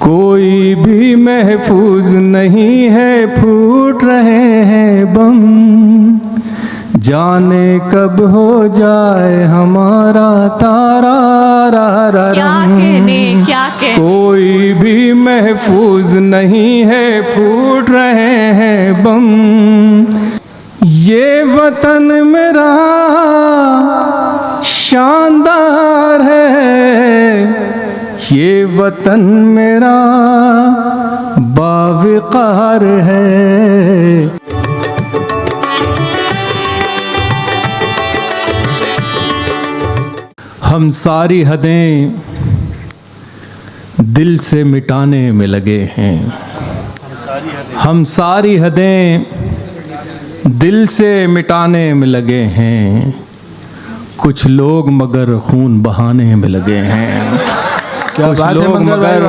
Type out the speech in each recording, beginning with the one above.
कोई भी महफूज नहीं है, फूट रहे हैं बम, जाने कब हो जाए हमारा तारा क्या कहने, क्या कहने। कोई भी महफूज नहीं है, फूट रहे हैं बम, ये वतन मेरा शानदार है, ये वतन मेरा बावकार है। हम सारी हदें दिल से मिटाने में लगे हैं, हम सारी हदें दिल से मिटाने में लगे हैं, कुछ लोग मगर खून बहाने में लगे हैं, कुछ लोग मगर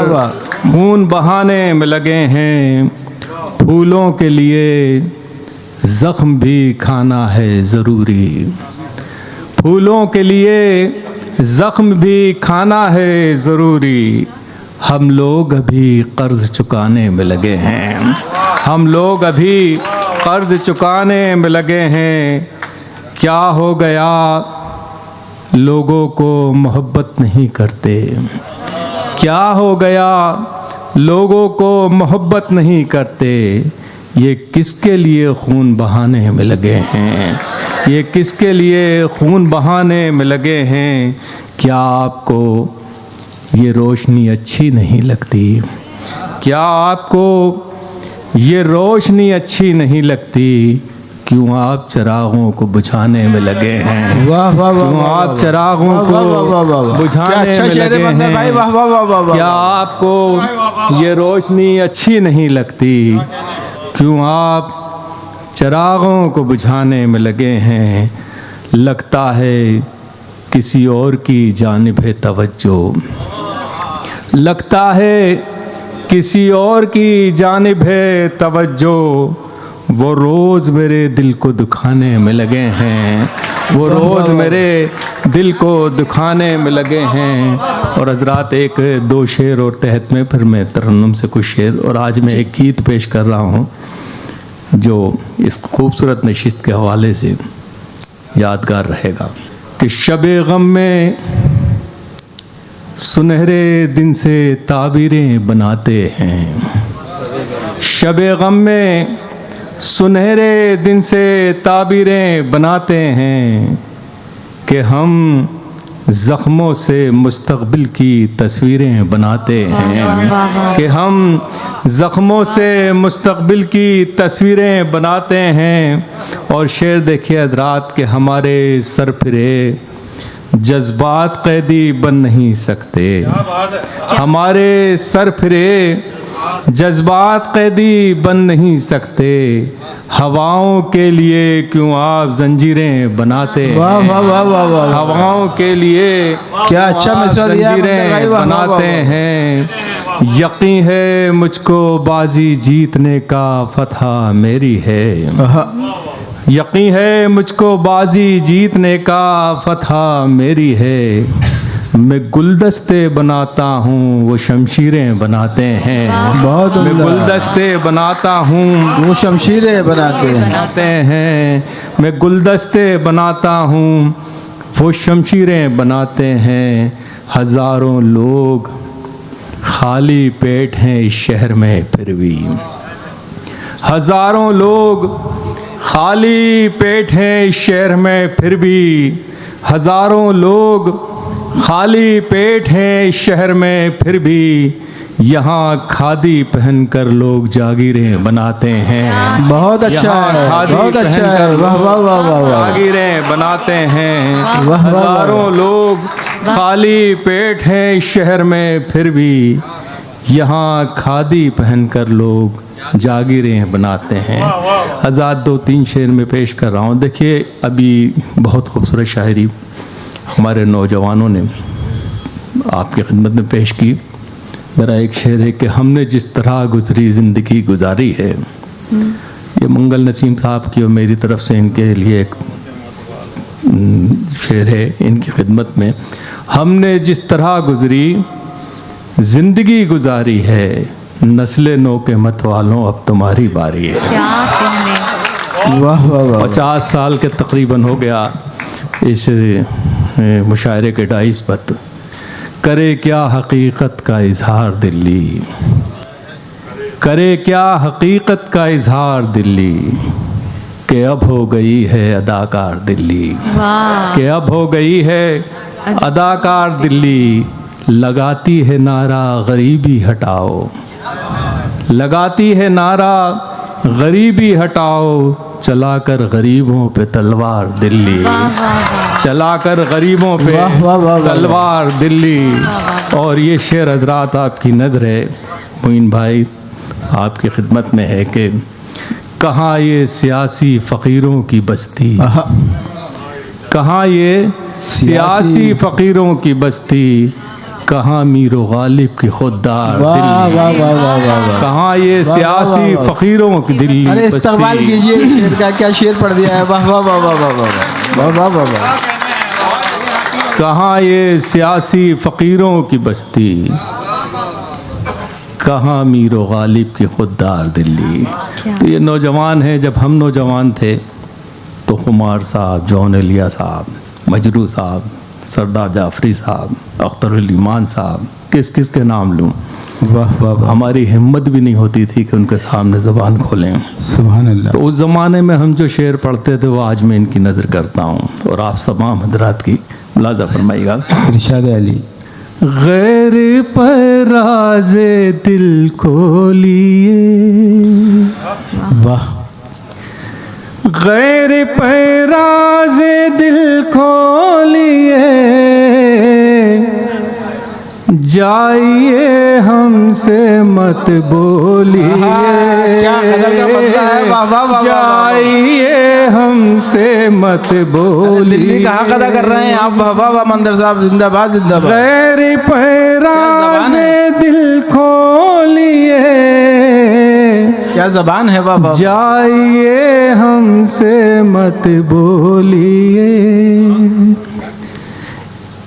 खून बहाने में लगे हैं। फूलों के लिए ज़ख्म भी खाना है ज़रूरी, फूलों के लिए ज़ख्म भी खाना है ज़रूरी। हम लोग अभी कर्ज़ चुकाने में लगे हैं, हम लोग अभी कर्ज़ चुकाने में लगे हैं। क्या हो गया लोगों को मोहब्बत नहीं करते, क्या हो गया लोगों को मोहब्बत नहीं करते, ये किसके लिए खून बहाने में लगे हैं, ये किसके लिए खून बहाने में लगे हैं। क्या आपको ये रोशनी अच्छी नहीं लगती, क्या आपको ये रोशनी अच्छी नहीं लगती, क्यों आप चिरागों को बुझाने में लगे हैं। वाह वाह वाह, क्यों आप चिरागों को बुझाने में लगे हैं। क्या आपको ये रोशनी अच्छी नहीं लगती, क्यों आप चिरागों को बुझाने में लगे हैं। लगता है किसी और की जानिब है तवज्जो, लगता है किसी और की जानिब है तवज्जो, वो रोज़ मेरे दिल को दुखाने में लगे हैं, वो रोज़ मेरे दिल को दुखाने में लगे हैं। और हजरात एक दो शेर और तहत में फिर मैं तरन्नुम से कुछ शेर, और आज मैं एक गीत पेश कर रहा हूँ जो इस खूबसूरत नशिस्त के हवाले से यादगार रहेगा कि शब-ए गम में सुनहरे दिन से ताबीरें बनाते हैं, शब-ए गम में सुनहरे दिन से ताबीरें बनाते हैं कि हम ज़ख्मों से मुस्तक़बिल की तस्वीरें बनाते हैं, कि हम ज़ख्मों से मुस्तक़बिल की तस्वीरें बनाते हैं। और शेर देखिए हज़रात के हमारे सरफिरे जज्बात कैदी बन नहीं सकते, हमारे सरफिरे जज्बात कैदी बन नहीं सकते, हवाओं के लिए क्यों आप जंजीरें बनाते हैं। वाह वाह वाह वाह वाह, हवाओं के लिए क्या अच्छा मसला दिया जंजीरें बनाते हैं। यकीन है मुझको बाजी जीतने का फतह मेरी है, यकीन है मुझको बाजी जीतने का फतह मेरी है। मैं गुलदस्ते बनाता हूँ वो शमशीरें बनाते हैं, बहुत मैं गुलदस्ते बनाता हूँ वो शमशीरें बनाते हैं, मैं गुलदस्ते बनाता हूँ वो शमशीरें बनाते हैं। हज़ारों लोग खाली पेट हैं इस शहर में फिर भी, हज़ारों लोग खाली पेट हैं इस शहर में फिर भी, हज़ारों लोग खाली पेट हैं इस शहर में फिर भी, यहाँ खादी पहनकर लोग जागीरें बनाते हैं। बहुत अच्छा है, खादी बहुत अच्छा है, वाह वाह वाह वाह, जागीरें बनाते हैं। वाह, हज़ारों लोग खाली पेट हैं इस शहर में फिर भी, यहाँ खादी पहनकर लोग जागीरें बनाते हैं। आज़ाद दो तीन शेर में पेश कर रहा हूँ। देखिए अभी बहुत खूबसूरत शायरी हमारे नौजवानों ने आपकी खिदमत में पेश की। मेरा एक शेर है कि हमने जिस तरह गुजरी ज़िंदगी गुजारी है, ये मंगल नसीम साहब की और मेरी तरफ से इनके लिए एक शेर है इनकी खिदमत में। हमने जिस तरह गुजरी जिंदगी गुजारी है, नस्ले नो के मत वालों अब तुम्हारी बारी है। क्या कहने। वाह वाह वाह 50 साल के तकरीबन हो गया इस मुशायरे के डाइस पर। करे क्या हकीकत का इजहार दिल्ली, करे क्या हकीकत का इजहार दिल्ली, कि अब हो गई है अदाकार दिल्ली, वाह। कि अब हो गई है अदाकार दिल्ली। लगाती है नारा गरीबी हटाओ, लगाती है नारा गरीबी हटाओ, चलाकर गरीबों पे तलवार दिल्ली, चलाकर गरीबों पे वाह, वाह, वाह, वाह। तलवार दिल्ली। और ये शेर हजरात आपकी नज़र है मोइन भाई, आपकी खिदमत में है कि कहाँ ये सियासी फ़कीरों की बस्ती, आहा, कहाँ ये सियासी फ़कीरों की बस्ती, कहाँ मीरो गालिब की खुददार वाह दिल्ली, वाह वाह वाह वाह वाह। कहाँ ये वाह, सियासी वाह। फ़कीरों की दिल्ली अरे इस्तकबाल बस्ती। कीजिए शेर का, क्या शेर पढ़ दिया है। वाह वाह वाह वाह वाह वाह वाह वाह वाह वाह। कहाँ ये सियासी फ़कीरों की बस्ती, कहाँ मीरो गालिब की खुददार दिल्ली। तो ये नौजवान हैं, जब हम नौजवान थे तो खुमार साहब, जॉन एलिया साहब, मजरू साहब, सरदार जाफरी साहब, अख्तरुल ईमान साहब, किस किस के नाम लूँ। वाह वाह वाह। हमारी हिम्मत भी नहीं होती थी कि उनके सामने ज़बान खोलें। सुभान अल्लाह। तो उस ज़माने में हम जो शेर पढ़ते थे वो आज मैं इनकी नज़र करता हूँ और आप तमाम हजरात की मुलाज़ा फरमाइएगा। इरशाद अली। गैर पर राज़े दिल खोलिए, वाह। गैर पर राज़े दिल खोलिए, जाइए हमसे मत बोलिए, क्या गजल का मसला है। वाह वाह वाह वाह। जाइए हमसे मत बोलिए। दिल्ली का हक अदा कर रहे हैं आप। वाह वाह वाह। मंदर साहब जिंदाबाद जिंदाबाद। गैर पैराज़े दिल खोलिए, क्या जबान है। वाह वाह। जाइए हमसे मत बोलिए,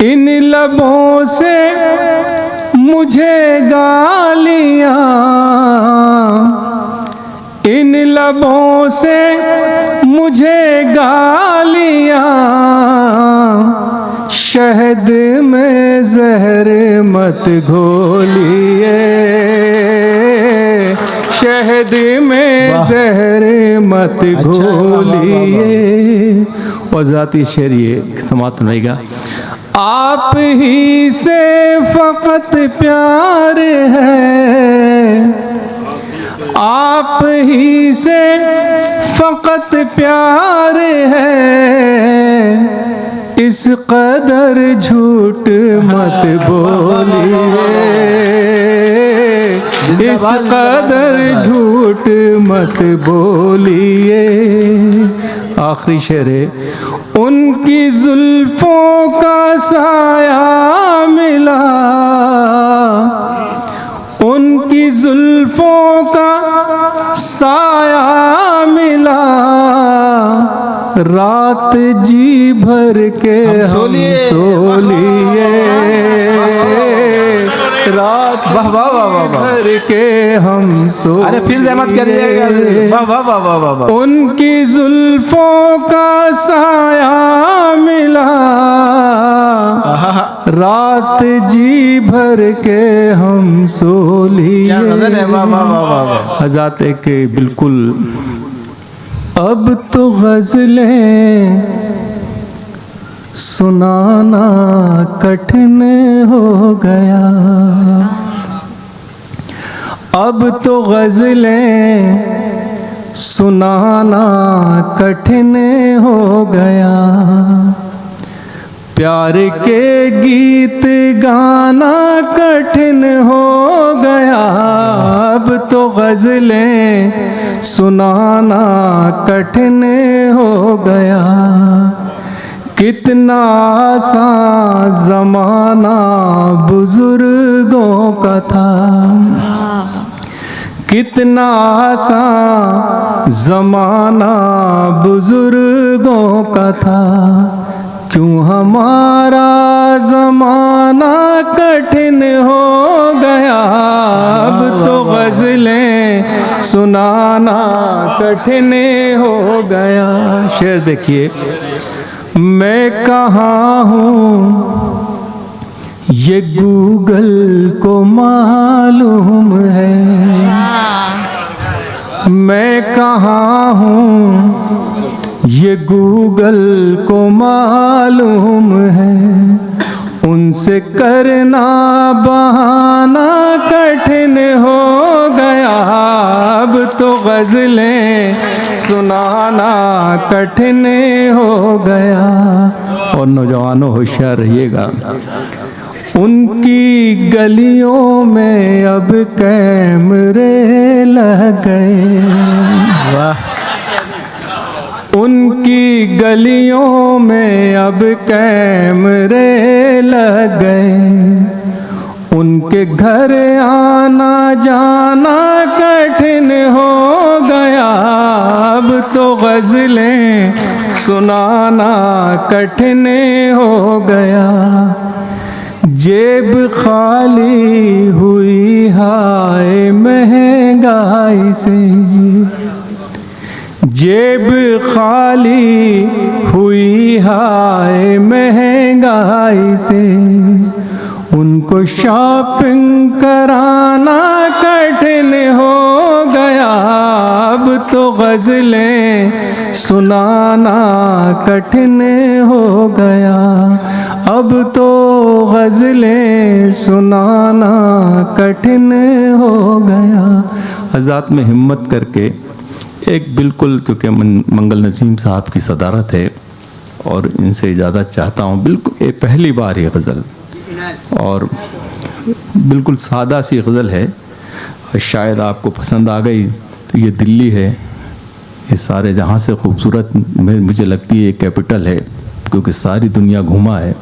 इन लबों से मुझे गालियाँ, इन लबों से मुझे गालियाँ, शहद में जहर मत घोलिए, शहद में वाह। जहर मत अच्छा, वाह, वाह, वाह, घोलिए। और ज़ाती शेर ये समाप्त रहेगा। आप ही से फ़कत प्यार है, आप ही से फ़कत प्यार है, इस कदर झूठ मत बोलिए, इस कदर झूठ मत बोलिए। आखिरी शेर है। उनकी जुल्फों का साया मिला, उनकी जुल्फों का साया मिला, रात जी भर के हम सोलिए, रात वाह वाह वाह वाह वाह। भर के हम सोलिए। अरे फिर जहमत करिएगा। वाह वाह वाह वाह वाह वाह। उनकी जुल्फों का साया मिला, आहा, रात जी भर के हम सो लिए। क्या गजल है। वाह वाह वाह वाह वाह। हजाते के बिल्कुल अब तो गजलें सुनाना कठिन हो गया, अब तो गजलें सुनाना कठिन हो गया, प्यार के गीत गाना कठिन हो गया, अब तो गजलें सुनाना कठिन हो गया, कितना आसान ज़माना बुजुर्गों का था, कितना आसान ज़माना बुजुर्गों का था, क्यों हमारा ज़माना कठिन हो गया, अब तो गज़लें सुनाना कठिन हो गया। शेर देखिए, मैं कहाँ हूँ ये गूगल को मालूम है, मैं कहाँ हूँ ये गूगल को मालूम है, उनसे करना बहाना कठिन हो गया, अब तो गज़लें सुनाना कठिन हो गया। और नौजवानों होशियार रहिएगा, उनकी गलियों में अब कैमरे लग गए, वाह, उनकी गलियों में अब कैमरे लग गए, उनके घर आना जाना कठिन हो गया, अब तो गज़लें सुनाना कठिन हो गया। जेब खाली हुई हाय महंगाई से, जेब खाली हुई हाय महंगाई से, उनको शॉपिंग कराना कठिन हो गया, अब तो गज़लें सुनाना कठिन हो गया, अब तो गज़लें सुनाना कठिन हो गया। हज़रात में हिम्मत करके एक बिल्कुल, क्योंकि मंगल नसीम साहब की सदारत है और इनसे इजाज़त चाहता हूँ, बिल्कुल ये पहली बार ये गज़ल, और बिल्कुल सादा सी गज़ल है, शायद आपको पसंद आ गई। तो ये दिल्ली है, ये सारे जहाँ से खूबसूरत मुझे लगती है कैपिटल है, क्योंकि सारी दुनिया घूमा है।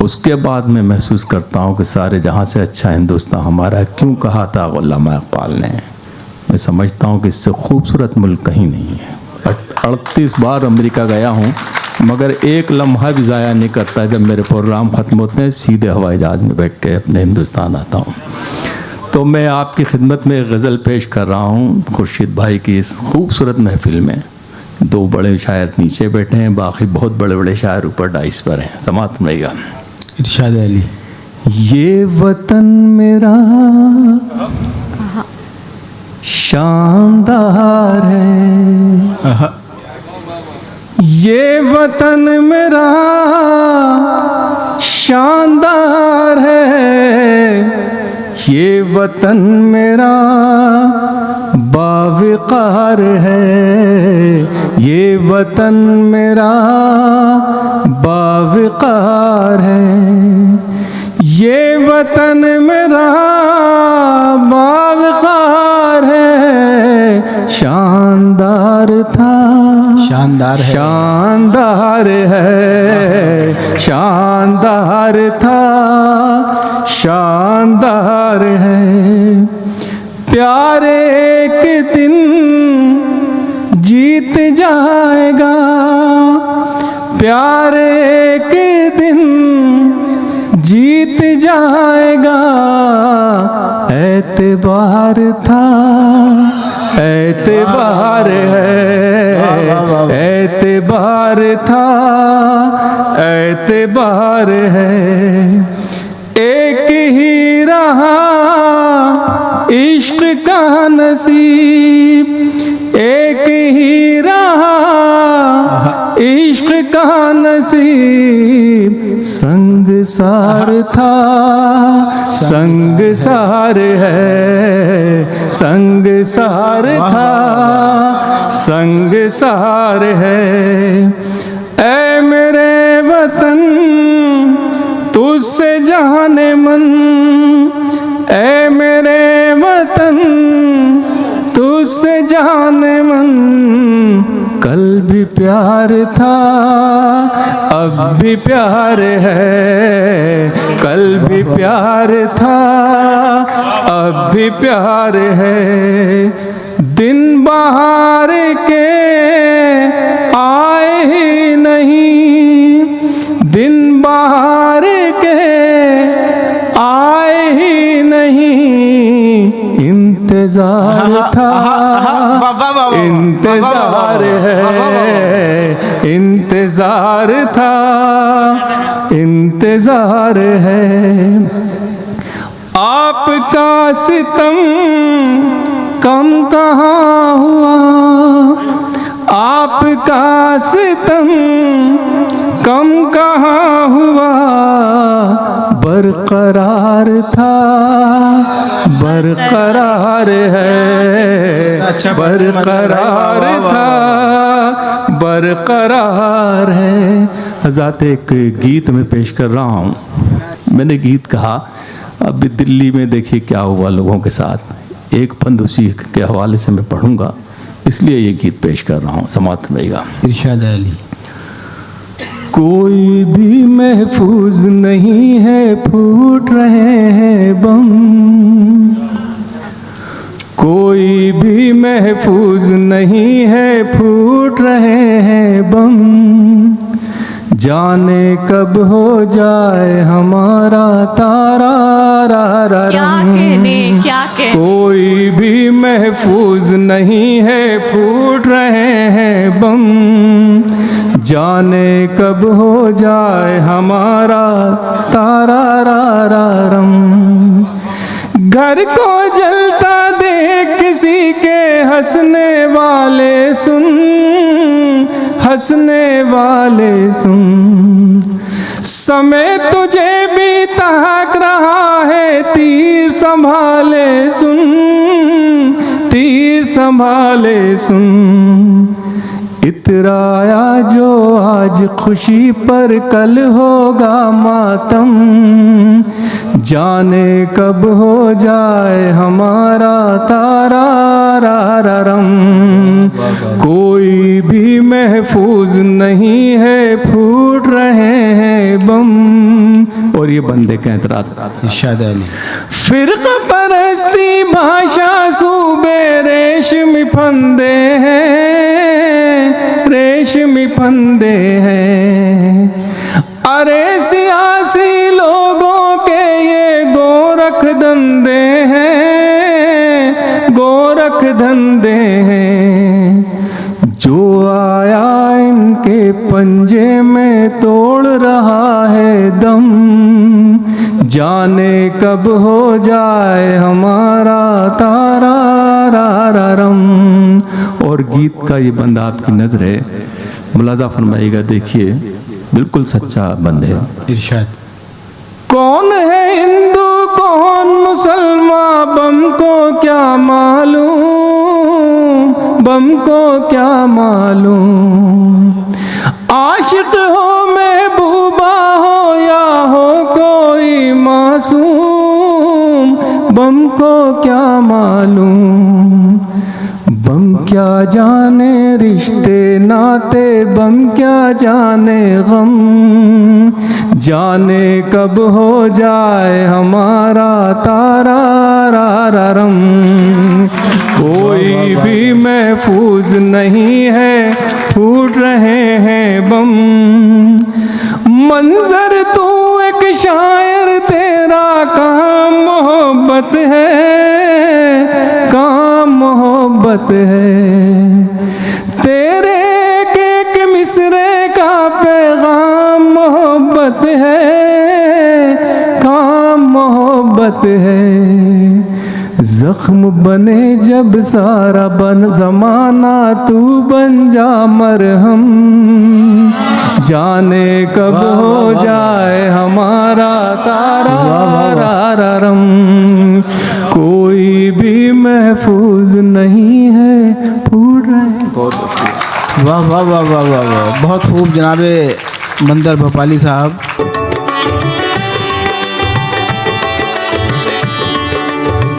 उसके बाद मैं महसूस करता हूँ कि सारे जहाँ से अच्छा हिंदुस्तान हमारा, क्यों कहा था अल्लामा इक़बाल ने। मैं समझता हूँ कि इससे खूबसूरत मुल्क कहीं नहीं है। 38 बार अमेरिका गया हूँ, मगर एक लम्हा भी ज़ाया नहीं करता। जब मेरे प्रोग्राम ख़त्म होते हैं सीधे हवाई जहाज़ में बैठ के अपने हिंदुस्तान आता हूँ। तो मैं आपकी खिदमत में गज़ल पेश कर रहा हूँ खुर्शीद भाई की इस खूबसूरत महफिल में। दो बड़े शायर नीचे बैठे हैं, बाकी बहुत बड़े बड़े शायर ऊपर डाइस पर हैं। समात रहेगा। इरशाद अली। ये वतन मेरा शानदार है, ये वतन मेरा शानदार है, ये वतन मेरा बावकार है, ये वतन मेरा बावकार है, ये वतन मेरा बावकार है, शानदार था, शानदार है, शानदार है, शानदार था, शानदार है। प्यार एक दिन जीत जाएगा, प्यार एक दिन जीत जाएगा, एतबार था, एतबार है, एतबार था, एतबार है। एक ही रहा इश्क का नसीब, एक ही रहा इश्क का नसीब, संगसार था, संगसार है, संगसार था, संगसार है। ऐ मेरे वतन तुझसे जाने मन, ऐ मेरे वतन तुझसे जाने मन, कल भी प्यार था अब भी प्यार है, कल भी प्यार था अब भी प्यार है। दिन बहार के आए ही नहीं, इंतजार था, इंतजार है, इंतजार था, इंतजार है। आपका सितम कम कहाँ हुआ, आपका सितम कम कहाँ हुआ, बरकरार था, बरकरार है, बरकरार था, बरकरार है। हज़रात एक गीत में पेश कर रहा हूँ। मैंने गीत कहा, अभी दिल्ली में देखिए क्या हुआ लोगों के साथ। एक बंद उसी के हवाले से मैं पढ़ूंगा, इसलिए ये गीत पेश कर रहा हूँ। समाप्त रहेगा। इरशाद अली। कोई भी महफूज नहीं है, फूट रहे हैं बम। कोई भी महफूज नहीं है, फूट रहे हैं बम। जाने कब हो जाए हमारा तारा क्या कहने, क्या कहने। कोई भी महफूज नहीं है, फूट रहे हैं बम। जाने कब हो जाए हमारा तारा रम। घर को जलता देख किसी के हंसने वाले सुन, हंसने वाले सुन। समय तुझे भी ताक रहा है, तीर संभाले सुन, तीर संभाले सुन। इतराया जो आज खुशी पर कल होगा मातम। जाने कब हो जाए हमारा तारा रम। कोई भी महफूज नहीं है, फूट रहे हैं बम। और ये बंदे का एतराज। इरशाद अली। फिरका परस्ती भाषा सूबे रेशमी फंदे हैं, रेशमी फंदे हैं। अरे सियासी लोगों के ये गोरख धंधे हैं, गोरख धंधे हैं। जो आया इनके पंजे में तोड़ रहा है दम। जाने कब हो जाए हमारा तारा रम। और गीत का ये बंदा आपकी नजर है, मुलाजा फरमाइएगा। देखिए बिल्कुल सच्चा बंद है। इरशाद। कौन है हिंदू कौन मुसलमान, बम को क्या मालूम, बम को क्या मालूम। आशिक हो महबूबा हो या हो कोई मासूम, बम को क्या मालूम। बम क्या जाने रिश्ते नाते, बम क्या जाने गम। जाने कब हो जाए हमारा तारा रम। कोई भी महफूज नहीं है, फूट रहे हैं बम। मंजर तू एक शायर, तेरा काम मोहब्बत है, काम मोहब्बत है। तेरे एक मिसरे का पैगाम मोहब्बत है, काम मोहब्बत है। जख्म बने जब सारा बन जमाना, तू बन जा मरहम। जाने कब हो जाए हमारा तारा रम। कोई भी महफूज नहीं है, फूट रहे। वाह वाह वाह वाह वाह वाह, बहुत खूब जनाबे मंदर भोपाली साहब।